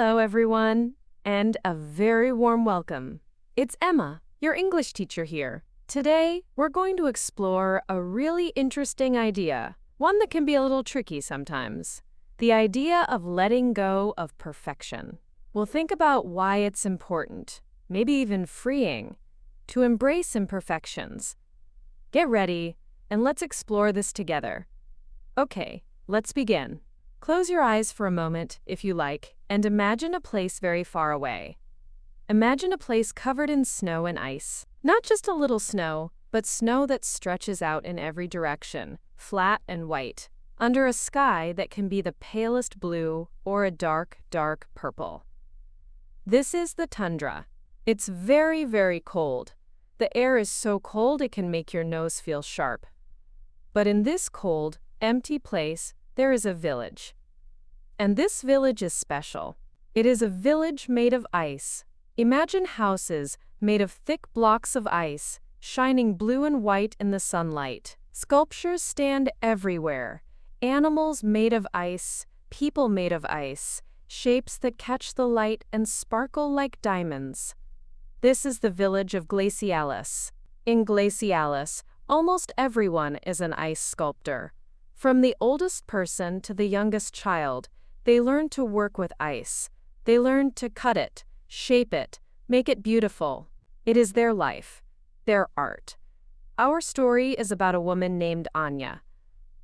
Hello, everyone, and a very warm welcome. It's Emma, your English teacher here. Today, we're going to explore a really interesting idea, one that can be a little tricky sometimes. The idea of letting go of perfection. We'll think about why it's important, maybe even freeing, to embrace imperfections. Get ready, and let's explore this together. Okay, let's begin. Close your eyes for a moment, if you like, and imagine a place very far away. Imagine a place covered in snow and ice. Not just a little snow, but snow that stretches out in every direction, flat and white, under a sky that can be the palest blue or a dark, dark purple. This is the tundra. It's very, very cold. The air is so cold it can make your nose feel sharp. But in this cold, empty place, there is a village. And this village is special. It is a village made of ice. Imagine houses made of thick blocks of ice, shining blue and white in the sunlight. Sculptures stand everywhere. Animals made of ice, people made of ice, shapes that catch the light and sparkle like diamonds. This is the village of Glacialis. In Glacialis, almost everyone is an ice sculptor. From the oldest person to the youngest child, they learn to work with ice. They learn to cut it, shape it, make it beautiful. It is their life, their art. Our story is about a woman named Anya.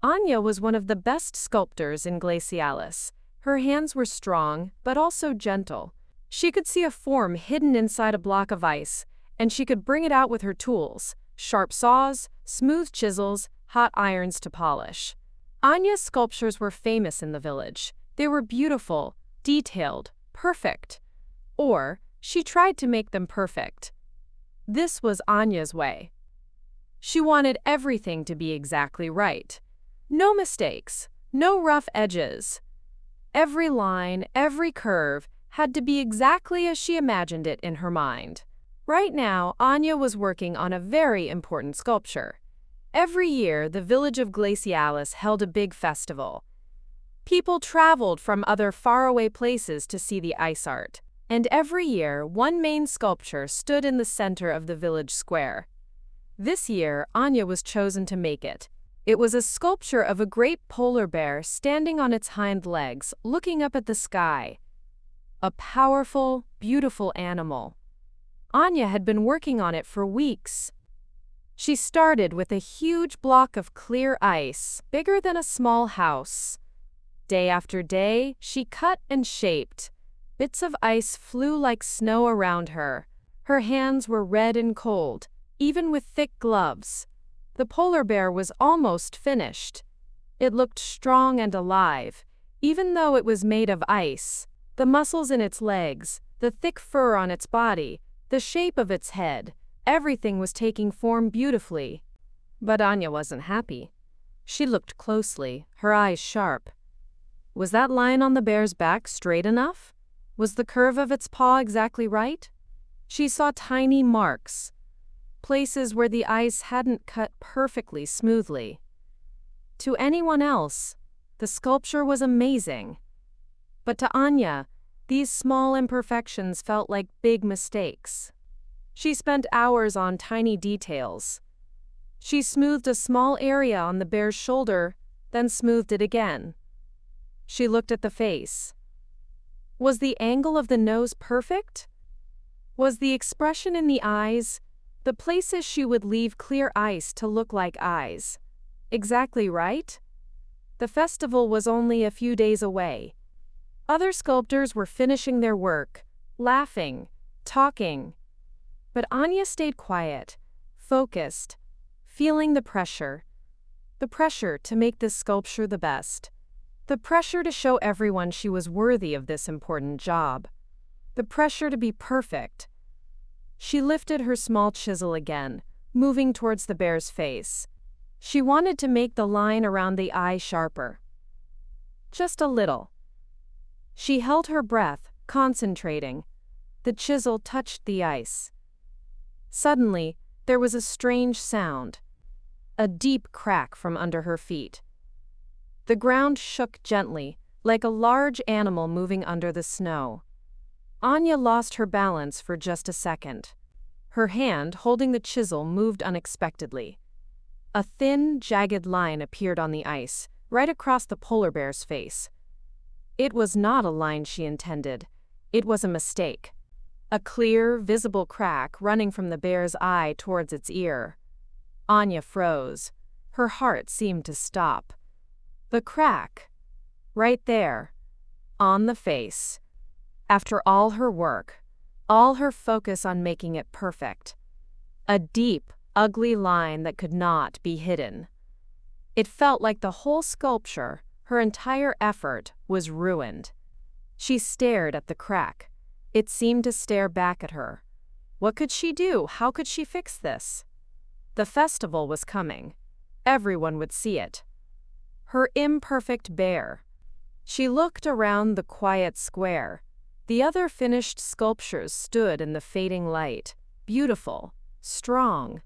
Anya was one of the best sculptors in Glacialis. Her hands were strong, but also gentle. She could see a form hidden inside a block of ice, and she could bring it out with her tools: sharp saws, smooth chisels, hot irons to polish. Anya's sculptures were famous in the village. They were beautiful, detailed, perfect. Or, she tried to make them perfect. This was Anya's way. She wanted everything to be exactly right. No mistakes, no rough edges. Every line, every curve had to be exactly as she imagined it in her mind. Right now, Anya was working on a very important sculpture. Every year, the village of Glacialis held a big festival. People traveled from other faraway places to see the ice art. And every year, one main sculpture stood in the center of the village square. This year, Anya was chosen to make it. It was a sculpture of a great polar bear standing on its hind legs, looking up at the sky. A powerful, beautiful animal. Anya had been working on it for weeks. She started with a huge block of clear ice, bigger than a small house. Day after day, she cut and shaped. Bits of ice flew like snow around her. Her hands were red and cold, even with thick gloves. The polar bear was almost finished. It looked strong and alive, even though it was made of ice. The muscles in its legs, the thick fur on its body, the shape of its head, everything was taking form beautifully. But Anya wasn't happy. She looked closely, her eyes sharp. Was that line on the bear's back straight enough? Was the curve of its paw exactly right? She saw tiny marks, places where the ice hadn't cut perfectly smoothly. To anyone else, the sculpture was amazing. But to Anya, these small imperfections felt like big mistakes. She spent hours on tiny details. She smoothed a small area on the bear's shoulder, then smoothed it again. She looked at the face. Was the angle of the nose perfect? Was the expression in the eyes, the places she would leave clear ice to look like eyes, exactly right? The festival was only a few days away. Other sculptors were finishing their work, laughing, talking. But Anya stayed quiet, focused, feeling the pressure to make this sculpture the best. The pressure to show everyone she was worthy of this important job. The pressure to be perfect. She lifted her small chisel again, moving towards the bear's face. She wanted to make the line around the eye sharper. Just a little. She held her breath, concentrating. The chisel touched the ice. Suddenly, there was a strange sound. A deep crack from under her feet. The ground shook gently, like a large animal moving under the snow. Anya lost her balance for just a second. Her hand, holding the chisel, moved unexpectedly. A thin, jagged line appeared on the ice, right across the polar bear's face. It was not a line she intended. It was a mistake. A clear, visible crack running from the bear's eye towards its ear. Anya froze. Her heart seemed to stop. The crack. Right there. On the face. After all her work, all her focus on making it perfect. A deep, ugly line that could not be hidden. It felt like the whole sculpture, her entire effort, was ruined. She stared at the crack. It seemed to stare back at her. What could she do? How could she fix this? The festival was coming. Everyone would see it. Her imperfect bear. She looked around the quiet square. The other finished sculptures stood in the fading light, beautiful, strong.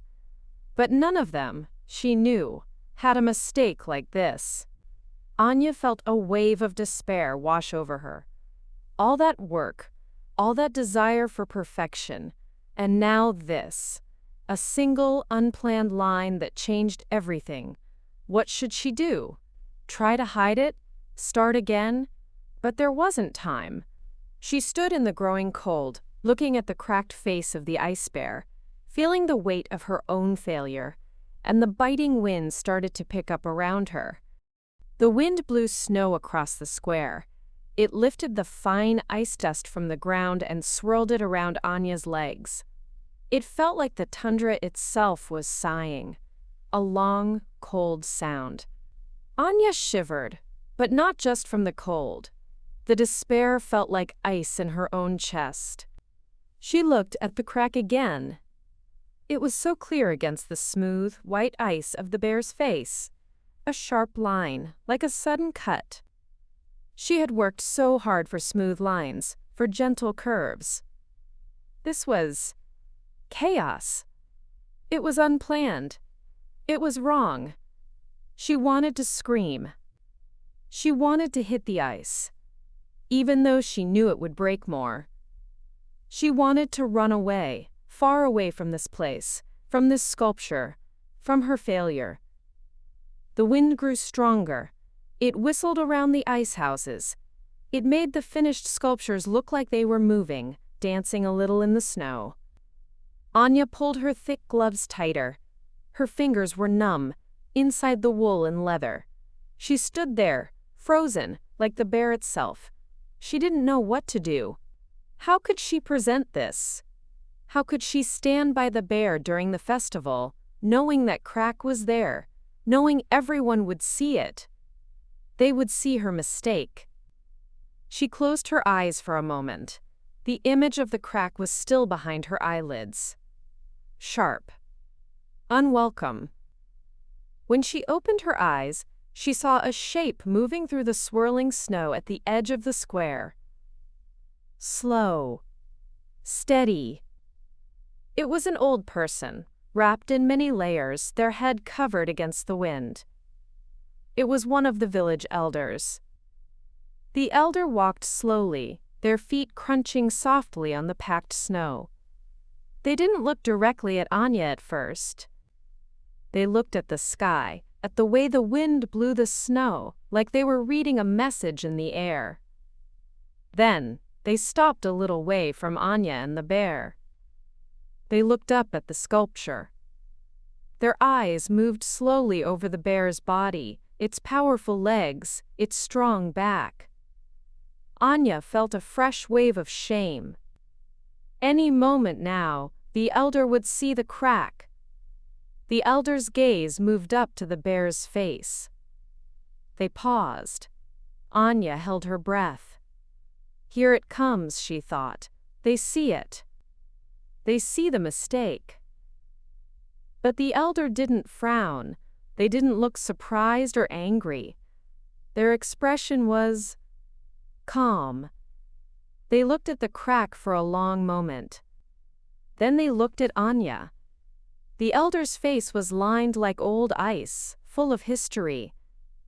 But none of them, she knew, had a mistake like this. Anya felt a wave of despair wash over her. All that work, all that desire for perfection, and now this. A single, unplanned line that changed everything. What should she do? Try to hide it? Start again? But there wasn't time. She stood in the growing cold, looking at the cracked face of the ice bear, feeling the weight of her own failure, and the biting wind started to pick up around her. The wind blew snow across the square. It lifted the fine ice dust from the ground and swirled it around Anya's legs. It felt like the tundra itself was sighing, a long, cold sound. Anya shivered, but not just from the cold. The despair felt like ice in her own chest. She looked at the crack again. It was so clear against the smooth, white ice of the bear's face. A sharp line, like a sudden cut. She had worked so hard for smooth lines, for gentle curves. This was chaos. It was unplanned. It was wrong. She wanted to scream. She wanted to hit the ice, even though she knew it would break more. She wanted to run away, far away from this place, from this sculpture, from her failure. The wind grew stronger. It whistled around the ice houses. It made the finished sculptures look like they were moving, dancing a little in the snow. Anya pulled her thick gloves tighter. Her fingers were numb, inside the wool and leather. She stood there, frozen, like the bear itself. She didn't know what to do. How could she present this? How could she stand by the bear during the festival, knowing that crack was there, knowing everyone would see it? They would see her mistake. She closed her eyes for a moment. The image of the crack was still behind her eyelids. Sharp. Unwelcome. When she opened her eyes, she saw a shape moving through the swirling snow at the edge of the square. Slow. Steady. It was an old person, wrapped in many layers, their head covered against the wind. It was one of the village elders. The elder walked slowly, their feet crunching softly on the packed snow. They didn't look directly at Anya at first. They looked at the sky, at the way the wind blew the snow, like they were reading a message in the air. Then, they stopped a little way from Anya and the bear. They looked up at the sculpture. Their eyes moved slowly over the bear's body, its powerful legs, its strong back. Anya felt a fresh wave of shame. Any moment now, the elder would see the crack. The elder's gaze moved up to the bear's face. They paused. Anya held her breath. Here it comes, she thought. They see it. They see the mistake. But the elder didn't frown. They didn't look surprised or angry. Their expression was calm. They looked at the crack for a long moment. Then they looked at Anya. The elder's face was lined like old ice, full of history.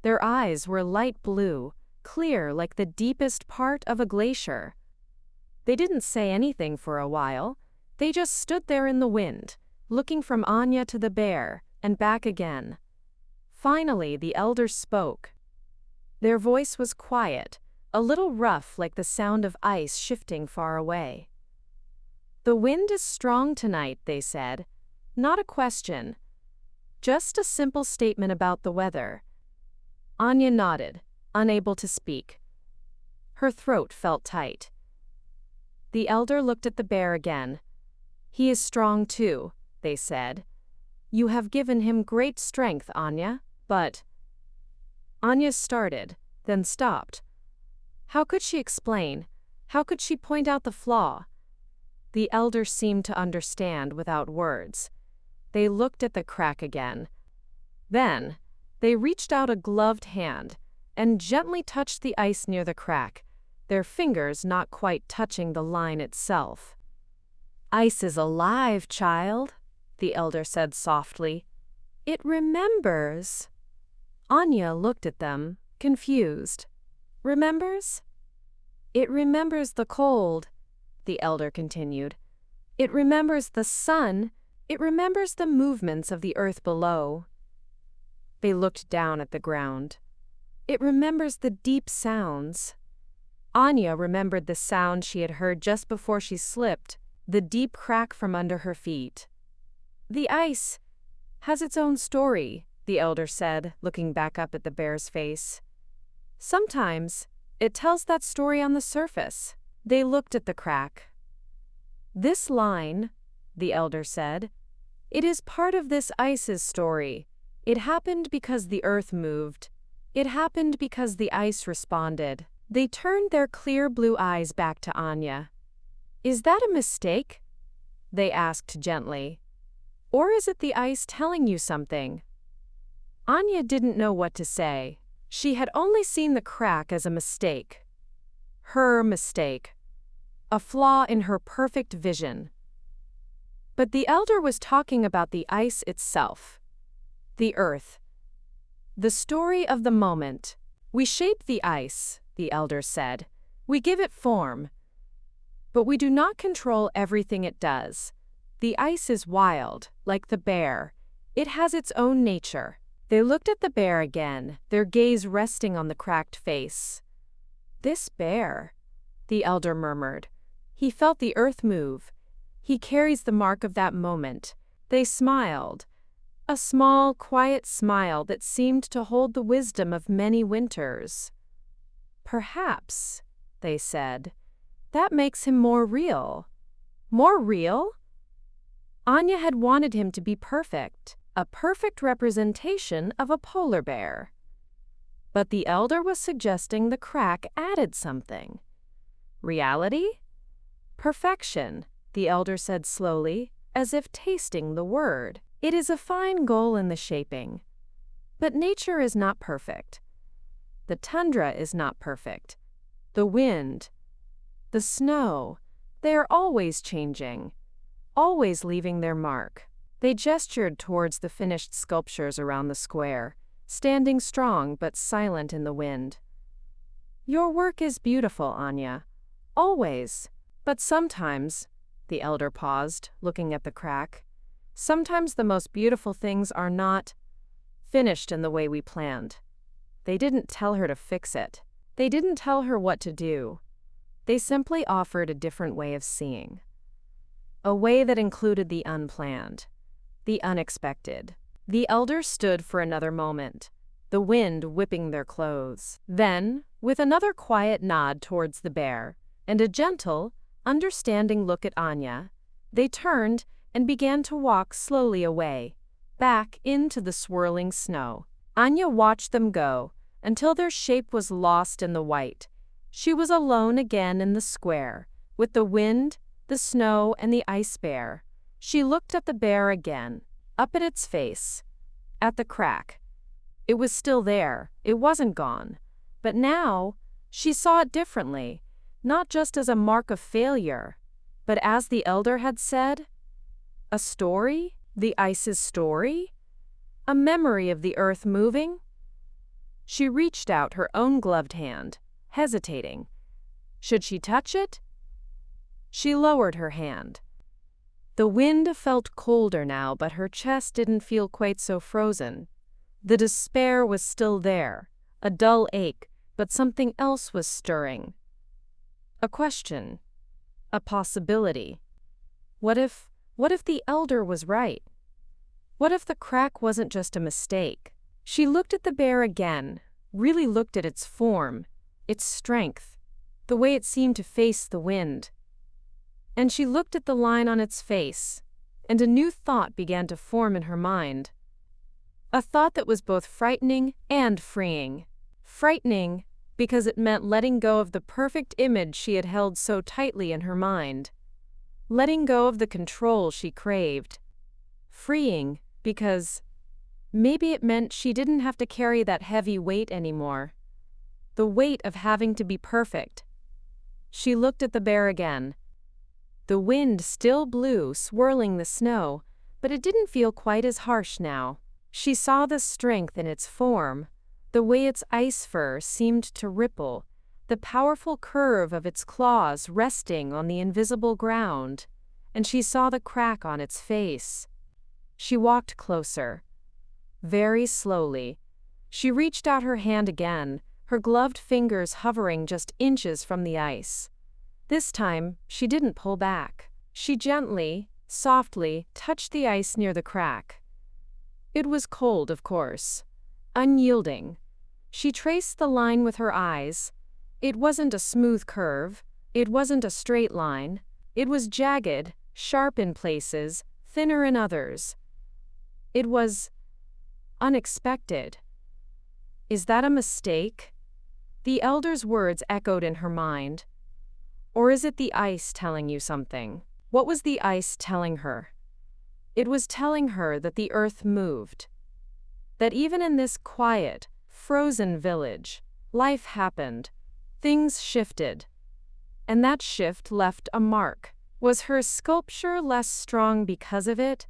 Their eyes were light blue, clear like the deepest part of a glacier. They didn't say anything for a while. They just stood there in the wind, looking from Anya to the bear, and back again. Finally, the elder spoke. Their voice was quiet, a little rough like the sound of ice shifting far away. "The wind is strong tonight," they said. Not a question. Just a simple statement about the weather. Anya nodded, unable to speak. Her throat felt tight. The elder looked at the bear again. "He is strong too," they said. "You have given him great strength, Anya, but—" Anya started, then stopped. How could she explain? How could she point out the flaw? The elder seemed to understand without words. They looked at the crack again. Then, they reached out a gloved hand and gently touched the ice near the crack, their fingers not quite touching the line itself. "Ice is alive, child," the elder said softly. "It remembers." Anya looked at them, confused. "Remembers?" "It remembers the cold," the elder continued. "It remembers the sun. It remembers the movements of the earth below." They looked down at the ground. "It remembers the deep sounds." Anya remembered the sound she had heard just before she slipped, the deep crack from under her feet. "The ice has its own story," the elder said, looking back up at the bear's face. "Sometimes it tells that story on the surface." They looked at the crack. "This line," the elder said, "it is part of this ice's story. It happened because the earth moved. It happened because the ice responded." They turned their clear blue eyes back to Anya. "Is that a mistake?" they asked gently. "Or is it the ice telling you something?" Anya didn't know what to say. She had only seen the crack as a mistake. Her mistake. A flaw in her perfect vision. But the elder was talking about the ice itself. The earth. The story of the moment. "We shape the ice," the elder said. "We give it form. But we do not control everything it does. The ice is wild, like the bear. It has its own nature." They looked at the bear again, their gaze resting on the cracked face. "This bear," the elder murmured. "He felt the earth move. He carries the mark of that moment." They smiled. A small, quiet smile that seemed to hold the wisdom of many winters. "Perhaps," they said, "that makes him more real." More real? Anya had wanted him to be perfect, a perfect representation of a polar bear. But the elder was suggesting the crack added something. Reality? Perfection, the elder said slowly, as if tasting the word. It is a fine goal in the shaping. But nature is not perfect. The tundra is not perfect. The wind, the snow, they are always changing, always leaving their mark. They gestured towards the finished sculptures around the square, standing strong but silent in the wind. "Your work is beautiful, Anya. Always. But sometimes," the elder paused, looking at the crack, "sometimes the most beautiful things are not finished in the way we planned." They didn't tell her to fix it. They didn't tell her what to do. They simply offered a different way of seeing. A way that included the unplanned, the unexpected. The elder stood for another moment, the wind whipping their clothes. Then, with another quiet nod towards the bear, and a gentle, understanding look at Anya, they turned and began to walk slowly away, back into the swirling snow. Anya watched them go, until their shape was lost in the white. She was alone again in the square, with the wind, the snow, and the ice bear. She looked at the bear again, up at its face, at the crack. It was still there, it wasn't gone. But now, she saw it differently, not just as a mark of failure, but as the elder had said, a story, the ice's story, a memory of the earth moving. She reached out her own gloved hand, hesitating. Should she touch it? She lowered her hand. The wind felt colder now, but her chest didn't feel quite so frozen. The despair was still there, a dull ache, but something else was stirring. A question. A possibility. What if the elder was right? What if the crack wasn't just a mistake? She looked at the bear again, really looked at its form, its strength, the way it seemed to face the wind. And she looked at the line on its face, and a new thought began to form in her mind. A thought that was both frightening and freeing. Frightening because it meant letting go of the perfect image she had held so tightly in her mind. Letting go of the control she craved. Freeing because maybe it meant she didn't have to carry that heavy weight anymore. The weight of having to be perfect. She looked at the bear again. The wind still blew, swirling the snow, but it didn't feel quite as harsh now. She saw the strength in its form, the way its ice fur seemed to ripple, the powerful curve of its claws resting on the invisible ground, and she saw the crack on its face. She walked closer. Very slowly. She reached out her hand again, her gloved fingers hovering just inches from the ice. This time, she didn't pull back. She gently, softly touched the ice near the crack. It was cold, of course. Unyielding. She traced the line with her eyes. It wasn't a smooth curve. It wasn't a straight line. It was jagged, sharp in places, thinner in others. It was unexpected. Is that a mistake? The elder's words echoed in her mind. Or is it the ice telling you something? What was the ice telling her? It was telling her that the earth moved. That even in this quiet, frozen village, life happened. Things shifted. And that shift left a mark. Was her sculpture less strong because of it?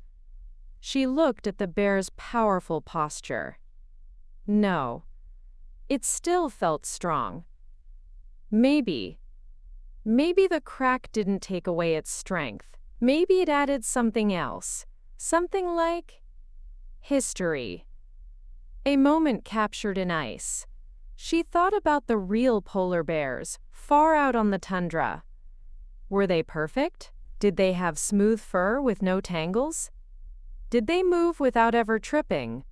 She looked at the bear's powerful posture. No. It still felt strong. Maybe the crack didn't take away its strength. Maybe it added something else. Something like history. A moment captured in ice. She thought about the real polar bears, far out on the tundra. Were they perfect? Did they have smooth fur with no tangles? Did they move without ever tripping?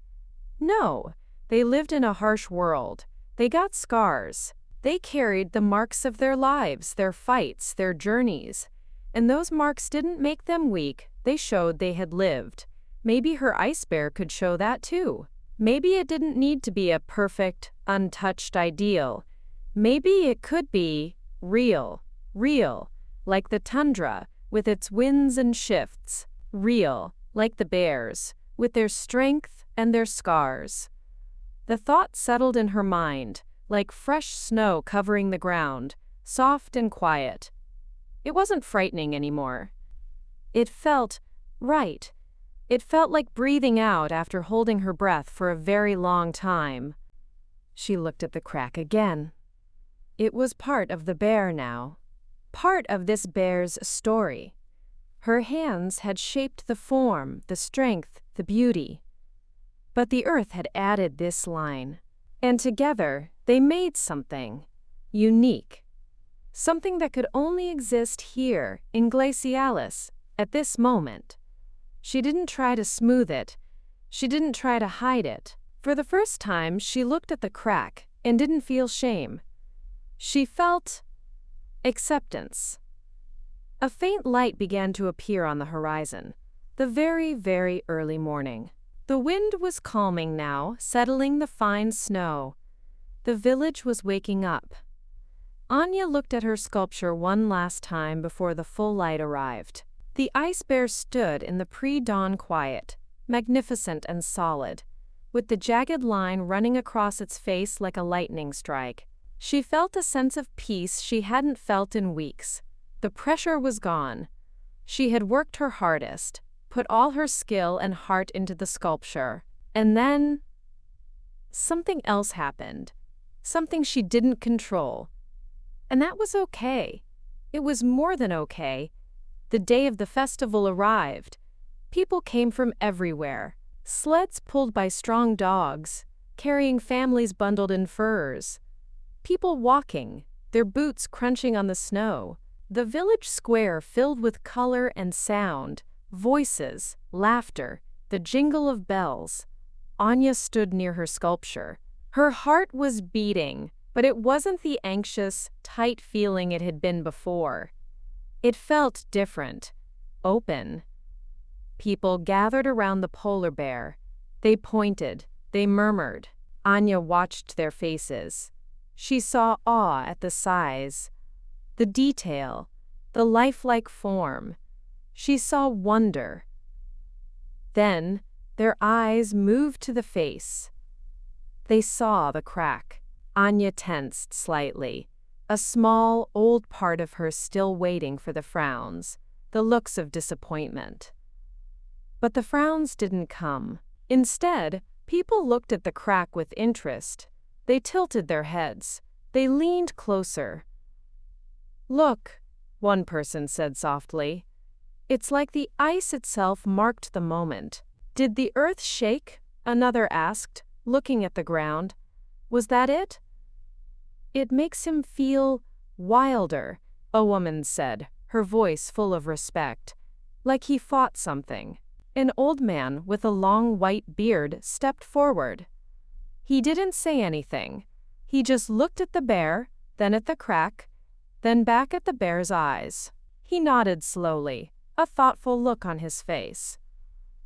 No. They lived in a harsh world. They got scars. They carried the marks of their lives, their fights, their journeys. And those marks didn't make them weak, they showed they had lived. Maybe her ice bear could show that too. Maybe it didn't need to be a perfect, untouched ideal. Maybe it could be real, like the tundra, with its winds and shifts. Real, like the bears, with their strength and their scars. The thought settled in her mind, like fresh snow covering the ground, soft and quiet. It wasn't frightening anymore. It felt right. It felt like breathing out after holding her breath for a very long time. She looked at the crack again. It was part of the bear now. Part of this bear's story. Her hands had shaped the form, the strength, the beauty. But the earth had added this line. And together, they made something unique. Something that could only exist here, in Glacialis, at this moment. She didn't try to smooth it. She didn't try to hide it. For the first time, she looked at the crack and didn't feel shame. She felt acceptance. A faint light began to appear on the horizon. The very, very early morning. The wind was calming now, settling the fine snow. The village was waking up. Anya looked at her sculpture one last time before the full light arrived. The ice bear stood in the pre-dawn quiet, magnificent and solid, with the jagged line running across its face like a lightning strike. She felt a sense of peace she hadn't felt in weeks. The pressure was gone. She had worked her hardest, put all her skill and heart into the sculpture. And then something else happened. Something she didn't control. And that was okay. It was more than okay. The day of the festival arrived. People came from everywhere. Sleds pulled by strong dogs, carrying families bundled in furs. People walking, their boots crunching on the snow. The village square filled with color and sound, voices, laughter, the jingle of bells. Anya stood near her sculpture. Her heart was beating, but it wasn't the anxious, tight feeling it had been before. It felt different, open. People gathered around the polar bear. They pointed, they murmured. Anya watched their faces. She saw awe at the size, the detail, the lifelike form. She saw wonder. Then, their eyes moved to the face. They saw the crack. Anya tensed slightly, a small, old part of her still waiting for the frowns, the looks of disappointment. But the frowns didn't come. Instead, people looked at the crack with interest. They tilted their heads. They leaned closer. "Look," one person said softly. "It's like the ice itself marked the moment." "Did the earth shake?" another asked, looking at the ground. "Was that it?" "It makes him feel wilder," a woman said, her voice full of respect, "like he fought something." An old man with a long white beard stepped forward. He didn't say anything. He just looked at the bear, then at the crack, then back at the bear's eyes. He nodded slowly, a thoughtful look on his face.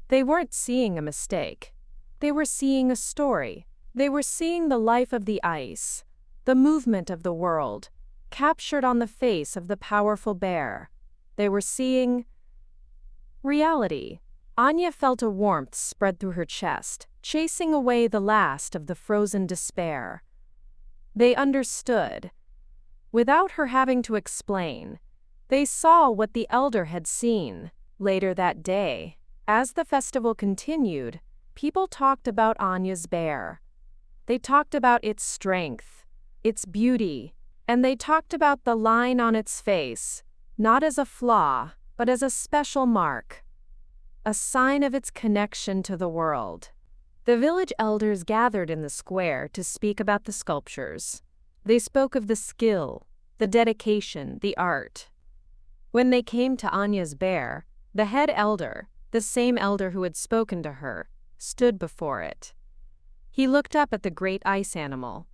They weren't seeing a mistake. They were seeing a story. They were seeing the life of the ice, the movement of the world, captured on the face of the powerful bear. They were seeing reality. Anya felt a warmth spread through her chest, chasing away the last of the frozen despair. They understood. Without her having to explain, they saw what the elder had seen. Later that day, as the festival continued, people talked about Anya's bear. They talked about its strength, its beauty, and they talked about the line on its face, not as a flaw, but as a special mark, a sign of its connection to the world. The village elders gathered in the square to speak about the sculptures. They spoke of the skill, the dedication, the art. When they came to Anya's bear, the head elder, the same elder who had spoken to her, stood before it. He looked up at the great ice animal,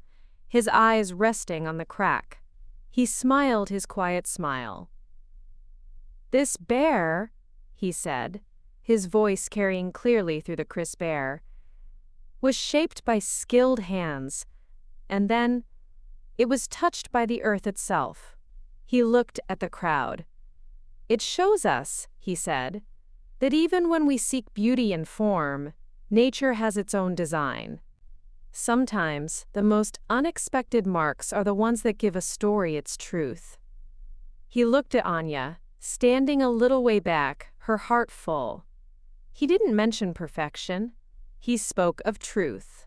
his eyes resting on the crack. He smiled his quiet smile. "This bear," he said, his voice carrying clearly through the crisp air, "was shaped by skilled hands, and then it was touched by the earth itself." He looked at the crowd. "It shows us," he said, "that even when we seek beauty in form, nature has its own design. Sometimes, the most unexpected marks are the ones that give a story its truth." He looked at Anya, standing a little way back, her heart full. He didn't mention perfection. He spoke of truth,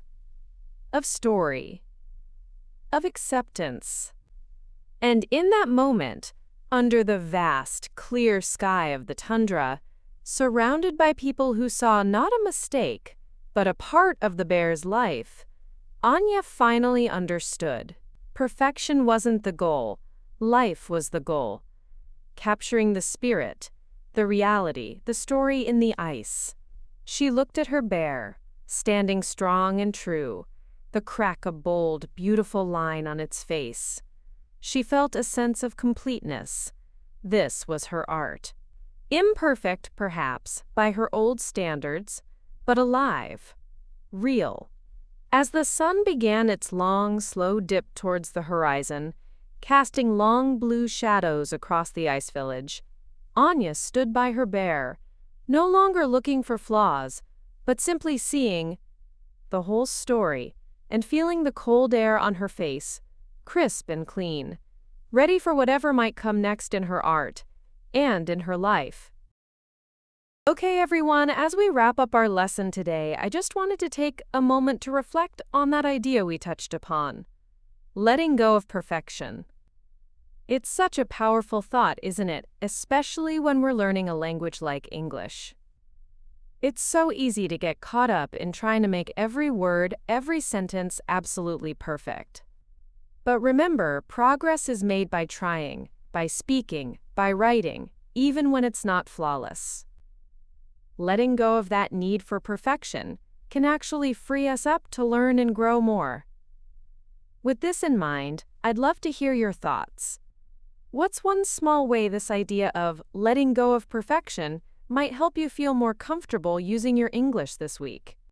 of story, of acceptance. And in that moment, under the vast, clear sky of the tundra, surrounded by people who saw not a mistake, but a part of the bear's life, Anya finally understood. Perfection wasn't the goal. Life was the goal. Capturing the spirit, the reality, the story in the ice. She looked at her bear, standing strong and true, the crack a bold, beautiful line on its face. She felt a sense of completeness. This was her art. Imperfect, perhaps, by her old standards, but alive, real. As the sun began its long, slow dip towards the horizon, casting long blue shadows across the ice village, Anya stood by her bear, no longer looking for flaws, but simply seeing the whole story and feeling the cold air on her face, crisp and clean, ready for whatever might come next in her art and in her life. Okay, everyone, as we wrap up our lesson today, I just wanted to take a moment to reflect on that idea we touched upon, letting go of perfection. It's such a powerful thought, isn't it? Especially when we're learning a language like English. It's so easy to get caught up in trying to make every word, every sentence absolutely perfect. But remember, progress is made by trying, by speaking, by writing, even when it's not flawless. Letting go of that need for perfection can actually free us up to learn and grow more. With this in mind, I'd love to hear your thoughts. What's one small way this idea of letting go of perfection might help you feel more comfortable using your English this week?